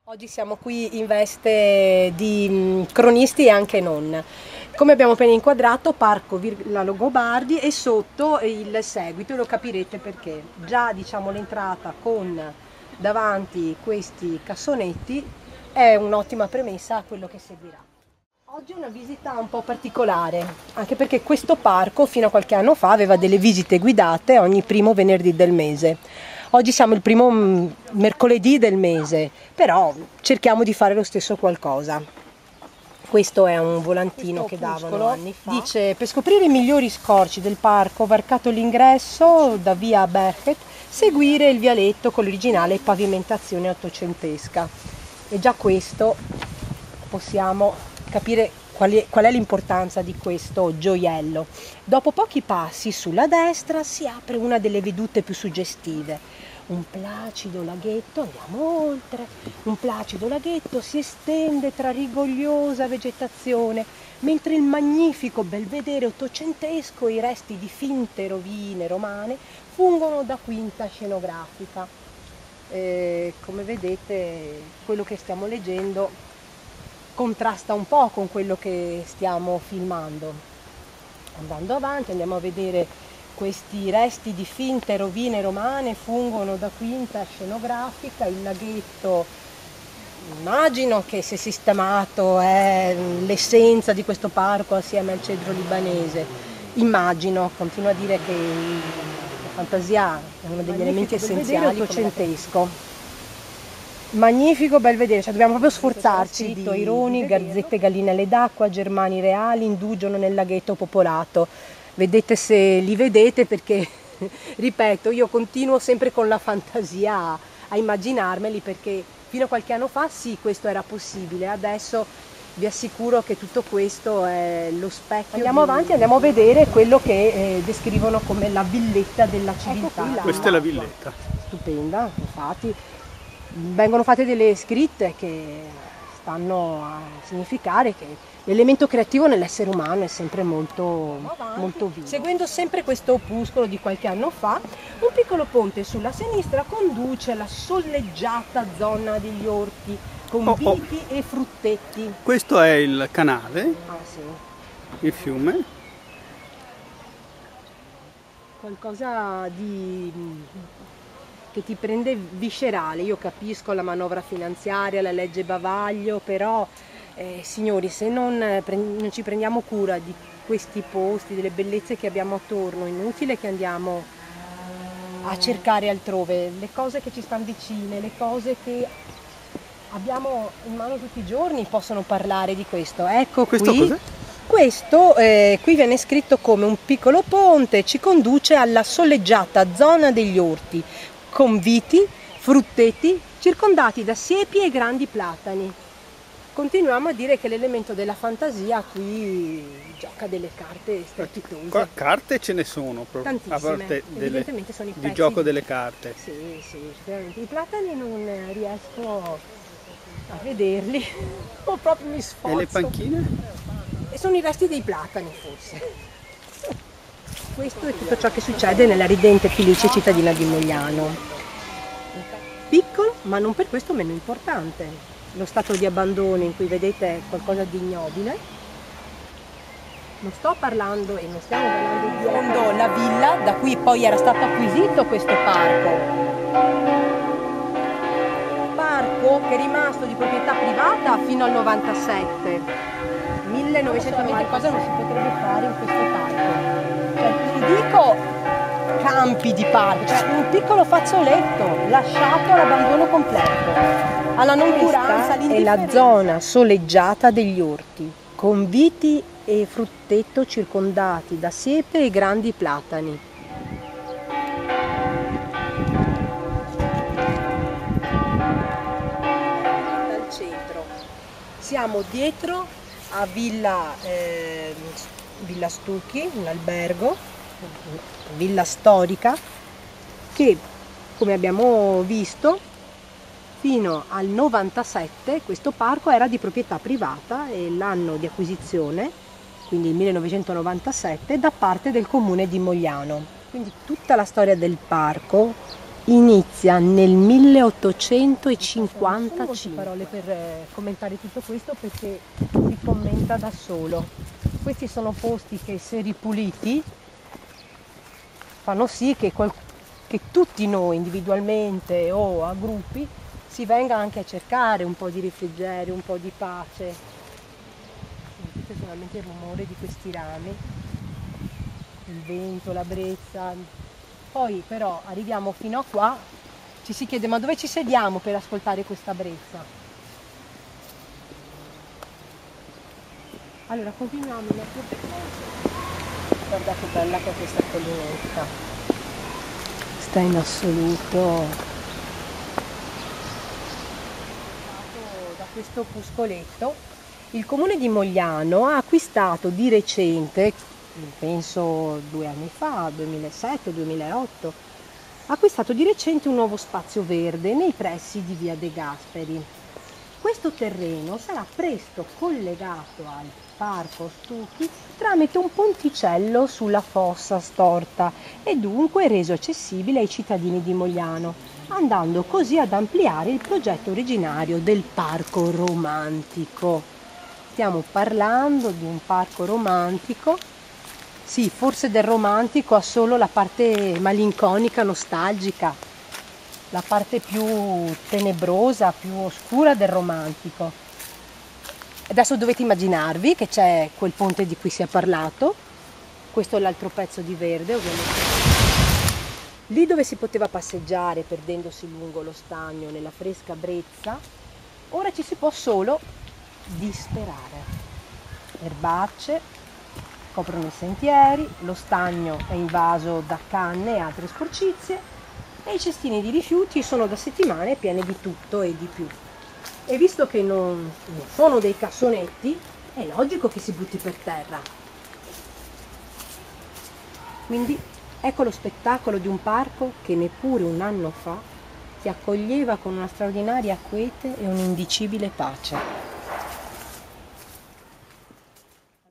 Oggi siamo qui in veste di cronisti e anche non. Come abbiamo appena inquadrato, Parco Villa Longobardi e sotto il seguito, e lo capirete perché. Già diciamo l'entrata con davanti questi cassonetti è un'ottima premessa a quello che seguirà. Oggi è una visita un po' particolare, anche perché questo parco fino a qualche anno fa aveva delle visite guidate ogni primo venerdì del mese. Oggi siamo il primo mercoledì del mese, però cerchiamo di fare lo stesso qualcosa. Questo è un volantino che davano anni fa. Dice: per scoprire i migliori scorci del parco, varcato l'ingresso da via Berchet, seguire il vialetto con l'originale pavimentazione ottocentesca. E già questo possiamo capire qual è l'importanza di questo gioiello. Dopo pochi passi sulla destra si apre una delle vedute più suggestive. Un placido laghetto, andiamo oltre, un placido laghetto si estende tra rigogliosa vegetazione, mentre il magnifico belvedere ottocentesco e i resti di finte rovine romane fungono da quinta scenografica. Come vedete, quello che stiamo leggendo contrasta un po' con quello che stiamo filmando. Andando avanti andiamo a vedere questi resti di finte rovine romane fungono da quinta scenografica. Il laghetto, immagino che se sistemato è l'essenza di questo parco assieme al cedro libanese. Immagino, continuo a dire che la fantasia è uno degli elementi essenziali ottocentesco. Magnifico belvedere, cioè dobbiamo proprio sforzarci. Aironi, garzette, gallinelle d'acqua, germani reali indugiano nel laghetto popolato. Vedete se li vedete, perché ripeto, io continuo sempre con la fantasia a immaginarmeli, perché fino a qualche anno fa sì, questo era possibile, adesso vi assicuro che tutto questo è lo specchio. Andiamo avanti, andiamo a vedere quello che descrivono come la villetta della civiltà. Questa è la villetta. Stupenda, infatti. Vengono fatte delle scritte che stanno a significare che l'elemento creativo nell'essere umano è sempre molto vivo. Seguendo sempre questo opuscolo di qualche anno fa, un piccolo ponte sulla sinistra conduce alla soleggiata zona degli orti con vichi e fruttetti. Questo è il canale, Sì. il fiume. Qualcosa che ti prende viscerale. Io capisco la manovra finanziaria, la legge bavaglio, però signori, se non ci prendiamo cura di questi posti, delle bellezze che abbiamo attorno, è inutile che andiamo a cercare altrove. Le cose che ci stanno vicine, le cose che abbiamo in mano tutti i giorni possono parlare di questo. Ecco, Questo qui. cos'è? Questo qui viene scritto come un piccolo ponte, ci conduce alla soleggiata zona degli orti, con viti, frutteti, circondati da siepi e grandi platani. Continuiamo a dire che l'elemento della fantasia qui gioca delle carte strepitose. Qua carte ce ne sono, Tantissime. a parte Evidentemente sono i di pezzi gioco delle carte. Sì, sicuramente. I platani non riesco a vederli, o proprio mi sforzo. E le panchine? E sono i resti dei platani, forse. Questo è tutto ciò che succede nella ridente e felice cittadina di Mogliano. Piccolo, ma non per questo meno importante. Lo stato di abbandono in cui vedete è qualcosa di ignobile. Non sto parlando e non stiamo parlando di fondo la villa da cui poi era stato acquisito questo parco. Parco che è rimasto di proprietà privata fino al 97. 1990 cosa non si potrebbe fare in questo parco. Cioè, ti dico campi di parco, cioè un piccolo fazzoletto lasciato all'abbandono completo, alla noncuranza. È la zona soleggiata degli orti, con viti e frutteto circondati da siepe e grandi platani. Dal centro siamo dietro a Villa Stucchi, un albergo, villa storica, che come abbiamo visto fino al 97 questo parco era di proprietà privata e l'anno di acquisizione, quindi il 1997, da parte del comune di Mogliano. Quindi tutta la storia del parco inizia nel 1855. Non ho parole per commentare tutto questo perché si commenta da solo. Questi sono posti che, se ripuliti, fanno sì che tutti noi individualmente o a gruppi si venga anche a cercare un po' di refrigerio, un po' di pace. Sentite solamente il rumore di questi rami, il vento, la brezza. Poi però arriviamo fino a qua, ci si chiede: ma dove ci sediamo per ascoltare questa brezza? Allora continuiamo il nostro percorso. Guarda che bella che è questa collinetta, sta in assoluto da questo puscoletto. Il comune di Mogliano ha acquistato di recente, penso 2 anni fa, 2007-2008, ha acquistato di recente un nuovo spazio verde nei pressi di via De Gasperi. Questo terreno sarà presto collegato al Parco Stucchi tramite un ponticello sulla fossa storta e dunque reso accessibile ai cittadini di Mogliano, andando così ad ampliare il progetto originario del Parco Romantico. Stiamo parlando di un parco romantico. Sì, forse del romantico ha solo la parte malinconica, nostalgica, la parte più tenebrosa, più oscura del romantico. Adesso dovete immaginarvi che c'è quel ponte di cui si è parlato, questo è l'altro pezzo di verde, ovviamente. Lì dove si poteva passeggiare perdendosi lungo lo stagno nella fresca brezza, ora ci si può solo disperare. Erbacce coprono i sentieri, lo stagno è invaso da canne e altre sporcizie e i cestini di rifiuti sono da settimane pieni di tutto e di più. E visto che non sono dei cassonetti, è logico che si butti per terra. Quindi ecco lo spettacolo di un parco che neppure un anno fa ti accoglieva con una straordinaria quiete e un'indicibile pace.